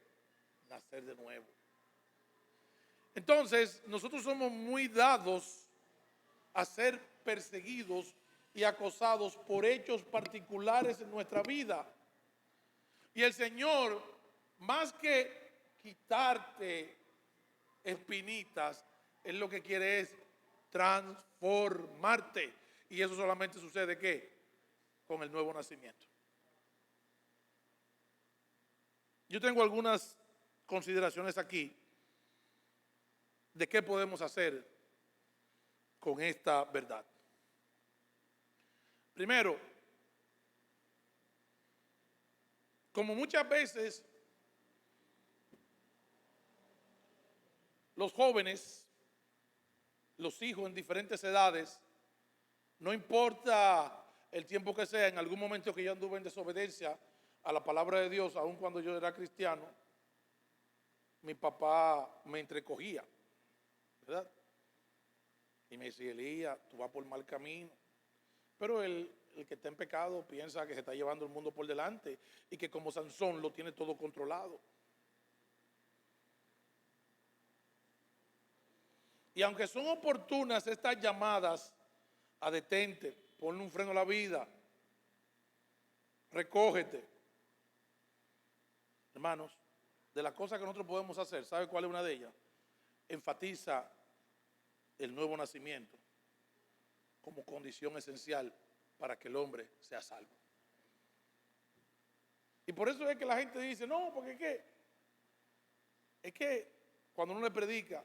nacer de nuevo. Entonces nosotros somos muy dados a ser perseguidos y acosados por hechos particulares en nuestra vida. Y el Señor, más que quitarte espinitas, Él lo que quiere es transformarte. Y eso solamente sucede ¿qué? Con el nuevo nacimiento. Yo tengo algunas consideraciones aquí de qué podemos hacer con esta verdad. Primero, como muchas veces los jóvenes, los hijos en diferentes edades, no importa el tiempo que sea, en algún momento que yo anduve en desobediencia a la palabra de Dios, aun cuando yo era cristiano, mi papá me entrecogía, ¿verdad? Y me decía, Elías, tú vas por mal camino. Pero el que está en pecado piensa que se está llevando el mundo por delante y que como Sansón lo tiene todo controlado. Y aunque son oportunas estas llamadas a detente, ponle un freno a la vida, recógete. Hermanos, de las cosas que nosotros podemos hacer, ¿sabe cuál es una de ellas? Enfatiza el nuevo nacimiento como condición esencial para que el hombre sea salvo. Y por eso es que la gente dice, no, porque es que cuando uno le predica,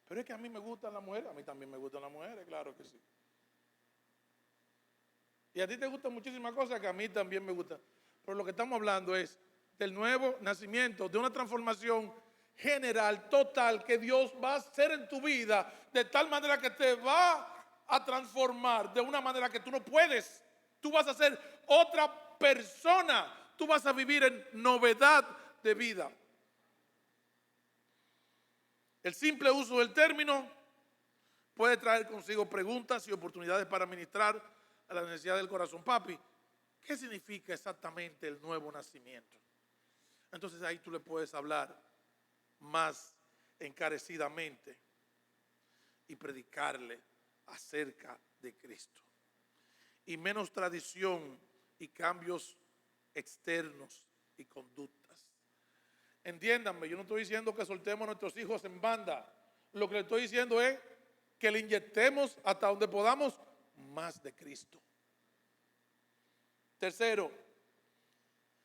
pero es que a mí me gustan las mujeres, a mí también me gustan las mujeres, claro que sí. Y a ti te gustan muchísimas cosas que a mí también me gustan. Pero lo que estamos hablando es del nuevo nacimiento, de una transformación general, total, que Dios va a hacer en tu vida de tal manera que te va a transformar de una manera que tú no puedes. Tú vas a ser otra persona. Tú vas a vivir en novedad de vida. El simple uso del término puede traer consigo preguntas y oportunidades para ministrar a la necesidad del corazón. Papi, ¿qué significa exactamente el nuevo nacimiento? Entonces ahí tú le puedes hablar más encarecidamente y predicarle acerca de Cristo. Y menos tradición y cambios externos y conductas. Entiéndanme, yo no estoy diciendo que soltemos a nuestros hijos en banda. Lo que le estoy diciendo es que le inyectemos hasta donde podamos más de Cristo. Tercero,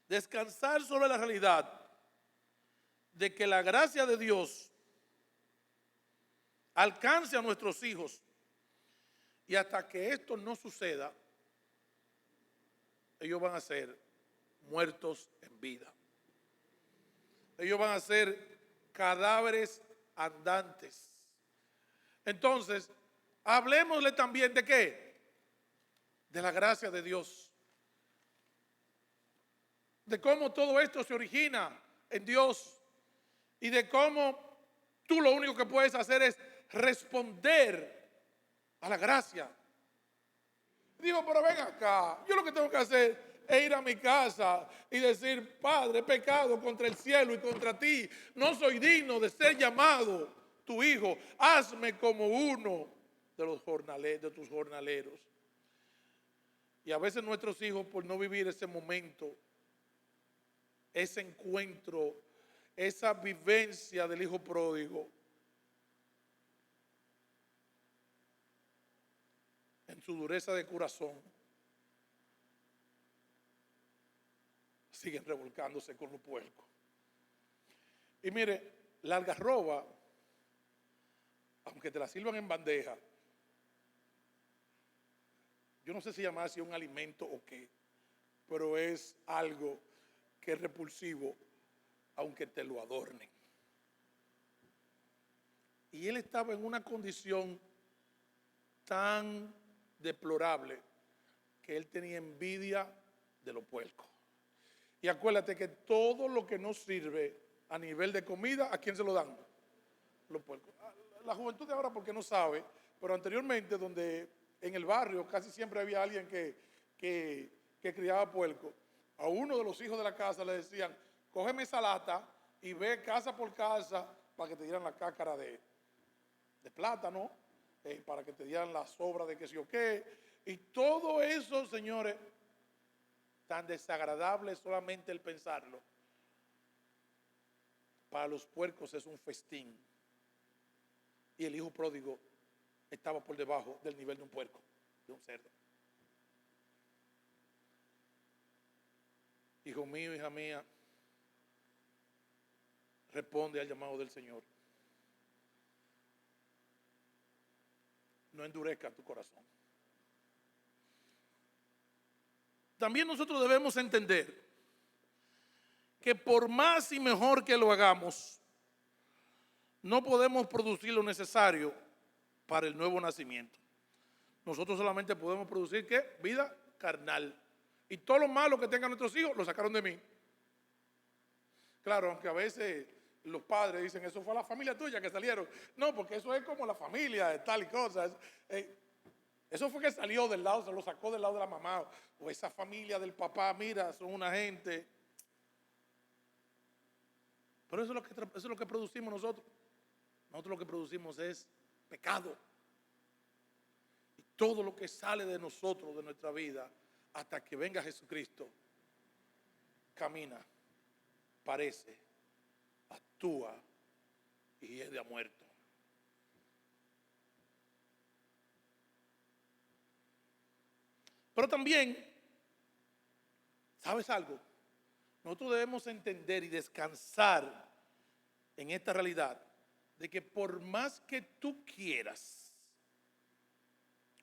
descansar sobre la realidad de que la gracia de Dios alcance a nuestros hijos, y hasta que esto no suceda, ellos van a ser muertos en vida. Ellos van a ser cadáveres andantes. Entonces, hablemosle también de qué, de la gracia de Dios, de cómo todo esto se origina en Dios y de cómo tú lo único que puedes hacer es responder a la gracia. Digo, pero ven acá, yo lo que tengo que hacer es ir a mi casa y decir: Padre, he pecado contra el cielo y contra ti, no soy digno de ser llamado tu hijo, hazme como uno de los jornaleros, de tus jornaleros. Y a veces nuestros hijos, por no vivir ese momento, ese encuentro, esa vivencia del hijo pródigo, en su dureza de corazón, siguen revolcándose con los puercos. Y mire, la algarroba, aunque te la sirvan en bandeja, yo no sé si llamarse un alimento o qué, pero es algo que es repulsivo, aunque te lo adornen. Y él estaba en una condición tan deplorable que él tenía envidia de los puercos. Y acuérdate que todo lo que no sirve a nivel de comida, ¿a quién se lo dan? Los puercos. La juventud de ahora porque no sabe, pero anteriormente donde en el barrio casi siempre había alguien que criaba puerco. A uno de los hijos de la casa le decían: cógeme esa lata y ve casa por casa para que te dieran la cáscara de plátano, para que te dieran la sobra de qué sé yo qué. Y todo eso, señores, tan desagradable solamente el pensarlo, para los puercos es un festín. Y el hijo pródigo estaba por debajo del nivel de un puerco, de un cerdo. Hijo mío, hija mía, responde al llamado del Señor. No endurezca tu corazón. También nosotros debemos entender que por más y mejor que lo hagamos, no podemos producir lo necesario para el nuevo nacimiento. Nosotros solamente podemos producir ¿qué? Vida carnal. Y todo lo malo que tengan nuestros hijos lo sacaron de mí. Claro, aunque a veces los padres dicen: eso fue la familia tuya que salieron. No, porque eso es como la familia de tal y cosa. Eso fue que salió del lado, se lo sacó del lado de la mamá. O esa familia del papá, mira, son una gente. Pero eso es lo que producimos nosotros. Nosotros lo que producimos es pecado. Y todo lo que sale de nosotros, de nuestra vida, hasta que venga Jesucristo, camina, parece, actúa y es de a muerto. Pero también, ¿sabes algo? Nosotros debemos entender y descansar en esta realidad de que por más que tú quieras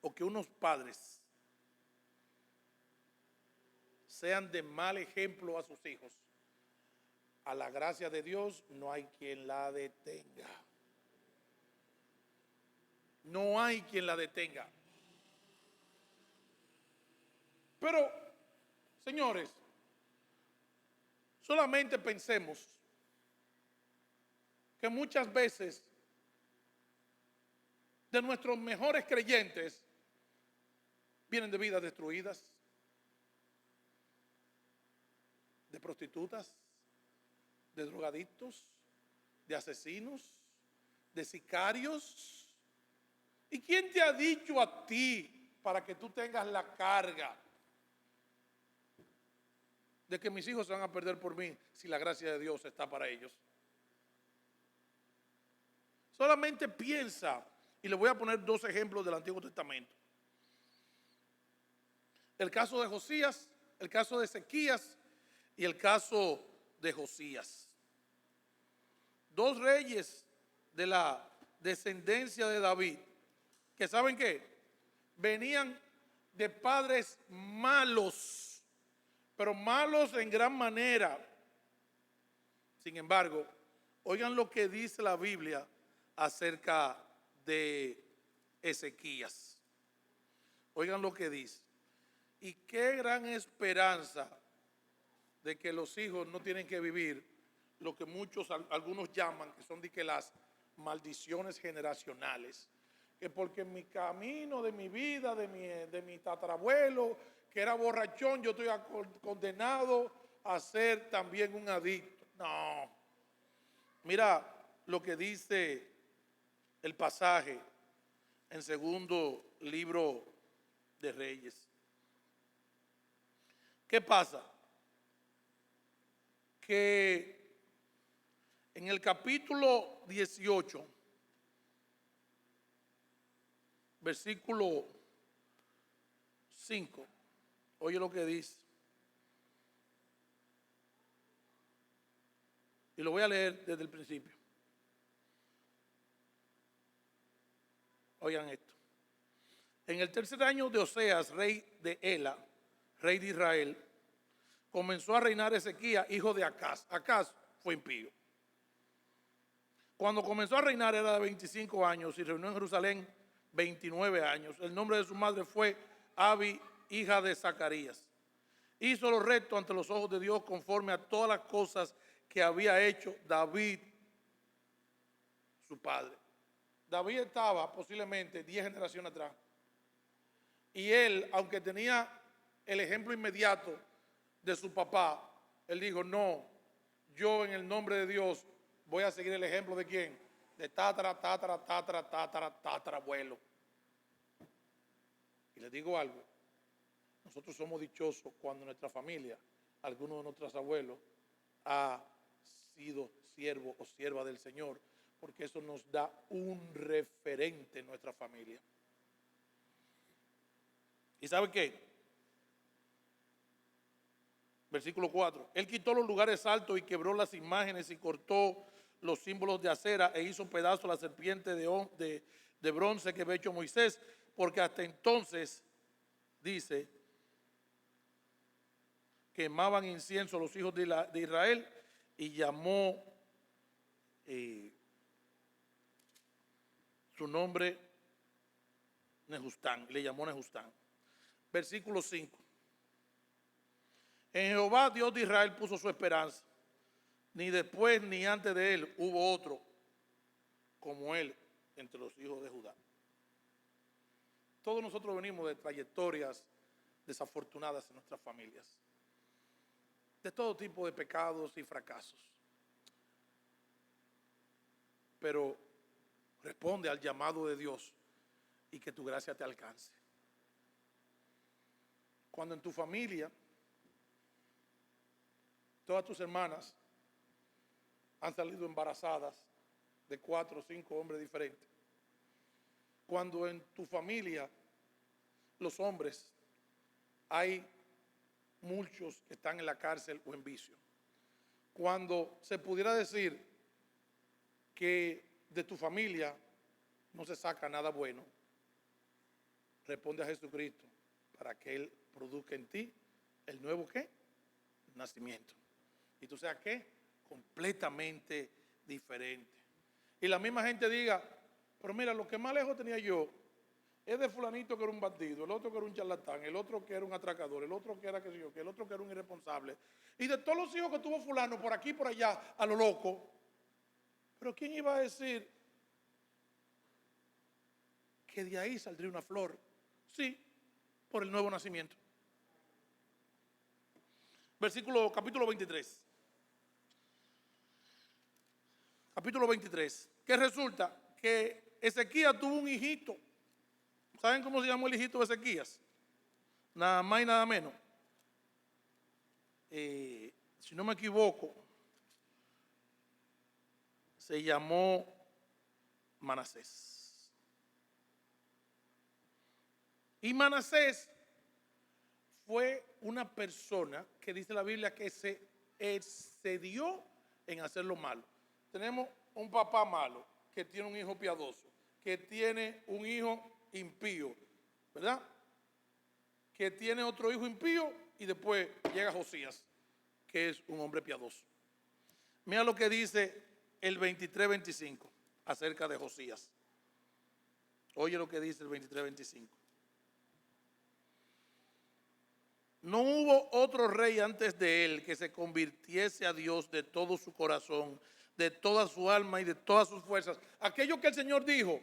o que unos padres sean de mal ejemplo a sus hijos, a la gracia de Dios no hay quien la detenga. No hay quien la detenga. Pero, señores, solamente pensemos que muchas veces de nuestros mejores creyentes vienen de vidas destruidas, de prostitutas, de drogadictos, de asesinos, de sicarios. ¿Y quién te ha dicho a ti para que tú tengas la carga de que mis hijos se van a perder por mí si la gracia de Dios está para ellos. Solamente piensa, y le voy a poner 2 ejemplos del Antiguo Testamento. El caso de Josías, el caso de Ezequías y el caso de Josías. 2 reyes de la descendencia de David, que ¿saben qué? Venían de padres malos, pero malos en gran manera. Sin embargo, oigan lo que dice la Biblia acerca de Ezequías. Oigan lo que dice. Y qué gran esperanza de que los hijos no tienen que vivir lo que algunos llaman, que son de que las maldiciones generacionales. Que porque en mi camino de mi vida, de mi tatarabuelo, que era borrachón, yo estoy condenado a ser también un adicto. No. Mira lo que dice el pasaje en 2 libro de Reyes. ¿Qué pasa? Que en el capítulo 18, versículo 5, oye lo que dice. Y lo voy a leer desde el principio. Oigan esto. En el 3er año de Oseas, rey de Ela, rey de Israel, comenzó a reinar Ezequías, hijo de Acaz. Acaz fue impío. Cuando comenzó a reinar era de 25 años y reinó en Jerusalén 29 años. El nombre de su madre fue Abi, hija de Zacarías. Hizo lo recto ante los ojos de Dios conforme a todas las cosas que había hecho David, su padre. David estaba posiblemente 10 generaciones atrás. Y él, aunque tenía el ejemplo inmediato de su papá, él dijo, no, yo en el nombre de Dios voy a seguir el ejemplo de quién, de tatarabuelo. Y les digo algo, nosotros somos dichosos cuando nuestra familia, alguno de nuestros abuelos, ha sido siervo o sierva del Señor, porque eso nos da un referente en nuestra familia. ¿Y sabe qué? Versículo 4. Él quitó los lugares altos y quebró las imágenes y cortó los símbolos de acera e hizo pedazos la serpiente de bronce que había hecho Moisés, porque hasta entonces, dice, quemaban incienso los hijos de Israel y llamó su nombre Nehustán, le llamó Nehustán. Versículo 5. En Jehová, Dios de Israel, puso su esperanza. Ni después ni antes de él hubo otro como él entre los hijos de Judá. Todos nosotros venimos de trayectorias desafortunadas en nuestras familias, de todo tipo de pecados y fracasos. Pero responde al llamado de Dios y que tu gracia te alcance. Cuando en tu familia todas tus hermanas han salido embarazadas de 4 o 5 hombres diferentes. Cuando en tu familia los hombres hay muchos que están en la cárcel o en vicio. Cuando se pudiera decir que de tu familia no se saca nada bueno, responde a Jesucristo para que Él produzca en ti el nuevo ¿qué? Nacimiento. Y tú seas ¿qué? Completamente diferente. Y la misma gente diga, pero mira, lo que más lejos tenía yo es de fulanito que era un bandido, el otro que era un charlatán, el otro que era un atracador, el otro que era qué sé yo, que el otro que era un irresponsable. Y de todos los hijos que tuvo fulano por aquí y por allá, a lo loco. Pero ¿quién iba a decir que de ahí saldría una flor? Sí, por el nuevo nacimiento. Capítulo 23. Capítulo 23. Que resulta que Ezequías tuvo un hijito. ¿Saben cómo se llamó el hijito de Ezequías? Nada más y nada menos. si no me equivoco, se llamó Manasés. Y Manasés fue una persona que dice la Biblia que se excedió en hacer lo malo. Tenemos un papá malo que tiene un hijo piadoso, que tiene un hijo impío, ¿verdad? Que tiene otro hijo impío y después llega Josías, que es un hombre piadoso. Mira lo que dice el 23:25 acerca de Josías. Oye lo que dice el 23:25. No hubo otro rey antes de él que se convirtiese a Dios de todo su corazón, de toda su alma y de todas sus fuerzas. Aquello que el Señor dijo,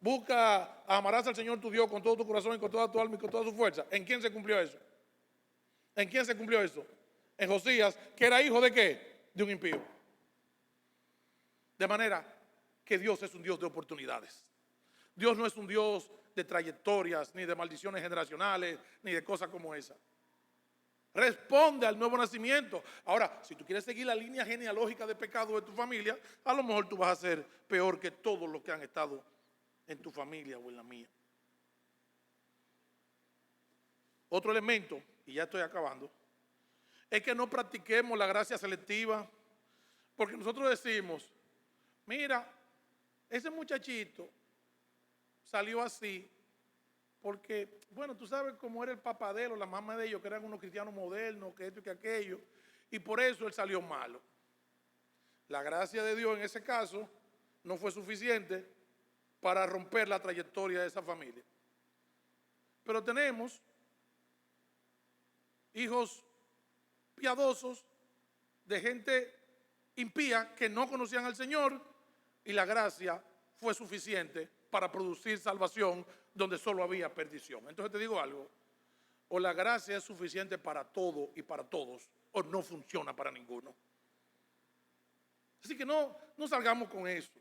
busca, amarás al Señor tu Dios con todo tu corazón y con toda tu alma y con toda su fuerza. ¿En quién se cumplió eso? ¿En quién se cumplió eso? En Josías, que era hijo de ¿qué? De un impío. De manera que Dios es un Dios de oportunidades. Dios no es un Dios de trayectorias, ni de maldiciones generacionales, ni de cosas como esa. Responde al nuevo nacimiento. Ahora, si tú quieres seguir la línea genealógica de pecado de tu familia, a lo mejor tú vas a ser peor que todos los que han estado en tu familia o en la mía. Otro elemento, y ya estoy acabando, es que no practiquemos la gracia selectiva, porque nosotros decimos, mira, ese muchachito salió así porque, bueno, tú sabes cómo era el papá de él o la mamá de ellos, que eran unos cristianos modernos, que esto y que aquello, y por eso él salió malo. La gracia de Dios en ese caso no fue suficiente para romper la trayectoria de esa familia. Pero tenemos hijos piadosos de gente impía que no conocían al Señor y la gracia fue suficiente para producir salvación donde solo había perdición. Entonces te digo algo, o la gracia es suficiente para todo y para todos, o no funciona para ninguno. Así que no salgamos con eso.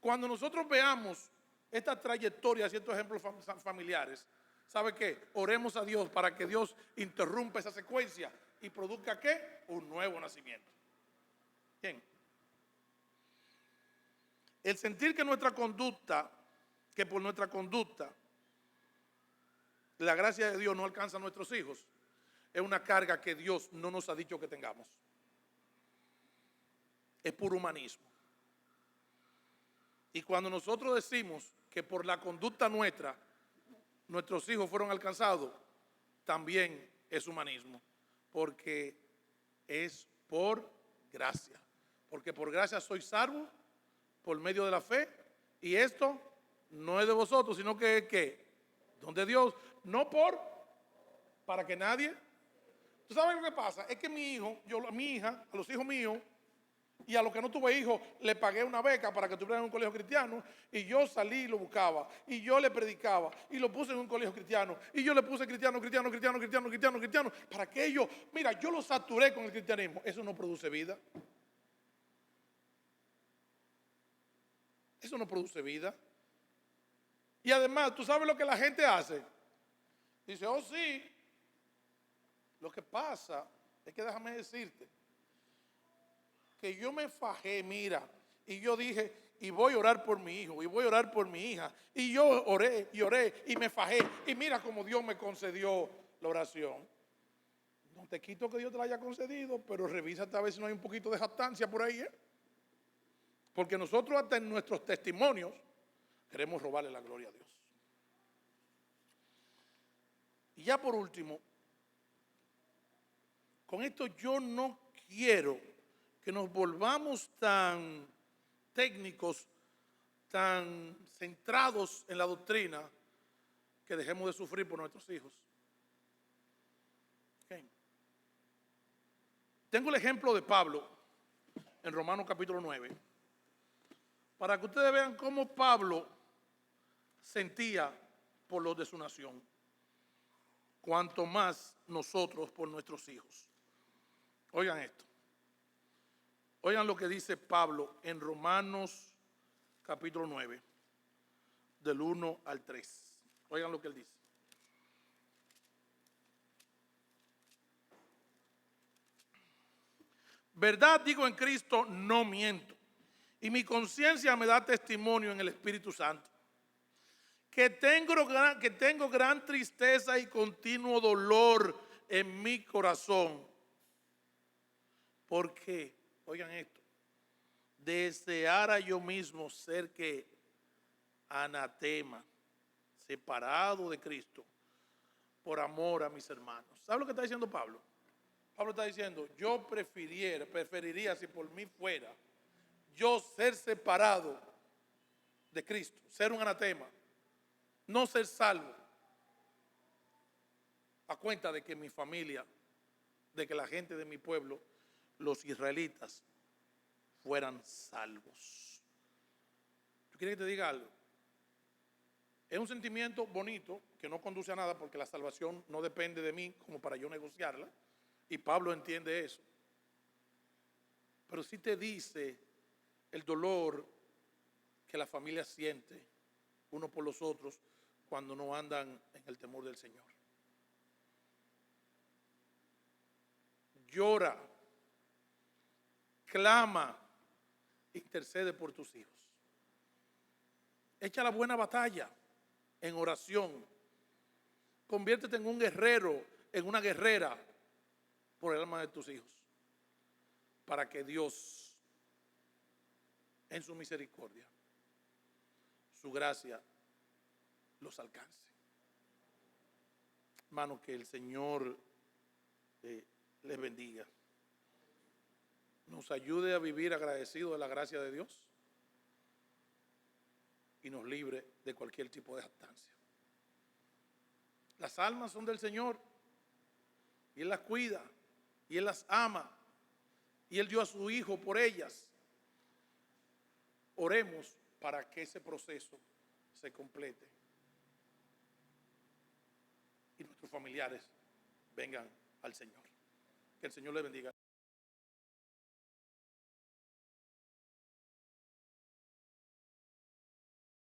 Cuando nosotros veamos esta trayectoria, ciertos ejemplos familiares, ¿sabe qué? Oremos a Dios para que Dios interrumpa esa secuencia y produzca ¿qué? Un nuevo nacimiento. Bien. El sentir que por nuestra conducta, la gracia de Dios no alcanza a nuestros hijos, es una carga que Dios no nos ha dicho que tengamos. Es puro humanismo. Y cuando nosotros decimos que por la conducta nuestra, nuestros hijos fueron alcanzados, también es humanismo, porque es por gracia. Porque por gracia soy salvo por medio de la fe, y esto no es de vosotros, sino que es que don de Dios, no para que nadie. ¿Tú sabes lo que pasa? Es que mi hija, a los hijos míos y a los que no tuve hijos, le pagué una beca para que estuvieran en un colegio cristiano, y yo salí y lo buscaba, y yo le predicaba, y lo puse en un colegio cristiano, y yo le puse cristiano, para que ellos, mira, yo lo saturé con el cristianismo. Eso no produce vida. Eso no produce vida. Y además, ¿tú sabes lo que la gente hace? Dice, oh sí, lo que pasa es que déjame decirte que yo me fajé, mira, y yo dije, y voy a orar por mi hijo, y voy a orar por mi hija, y yo oré, y me fajé, y mira cómo Dios me concedió la oración. No te quito que Dios te la haya concedido, pero revísate a ver si no hay un poquito de jactancia por ahí, porque nosotros hasta en nuestros testimonios queremos robarle la gloria a Dios. Y ya por último, con esto yo no quiero que nos volvamos tan técnicos, tan centrados en la doctrina, que dejemos de sufrir por nuestros hijos. Okay. Tengo el ejemplo de Pablo en Romanos capítulo 9, para que ustedes vean cómo Pablo sentía por los de su nación, cuanto más nosotros por nuestros hijos. Oigan esto. Oigan lo que dice Pablo en Romanos capítulo 9, del 1 al 3. Oigan lo que él dice. Verdad digo en Cristo, no miento. Y mi conciencia me da testimonio en el Espíritu Santo. Que tengo gran tristeza y continuo dolor en mi corazón. Porque, oigan esto, deseara yo mismo ser que anatema, separado de Cristo, por amor a mis hermanos. ¿Sabe lo que está diciendo Pablo? Pablo está diciendo, yo preferiría si por mí fuera, yo ser separado de Cristo, ser un anatema, no ser salvo, a cuenta de que mi familia, de que la gente de mi pueblo, los israelitas, fueran salvos. ¿Tú quieres que te diga algo? Es un sentimiento bonito que no conduce a nada porque la salvación no depende de mí como para yo negociarla. Y Pablo entiende eso. Pero sí te dice el dolor que la familia siente uno por los otros cuando no andan en el temor del Señor. Llora, clama, intercede por tus hijos. Echa la buena batalla en oración. Conviértete en un guerrero, en una guerrera por el alma de tus hijos, para que Dios, en su misericordia, su gracia, los alcance. Hermano, que el Señor les bendiga. Nos ayude a vivir agradecidos de la gracia de Dios y nos libre de cualquier tipo de jactancia. Las almas son del Señor y Él las cuida y Él las ama y Él dio a su Hijo por ellas. Oremos para que ese proceso se complete y nuestros familiares vengan al Señor. Que el Señor les bendiga.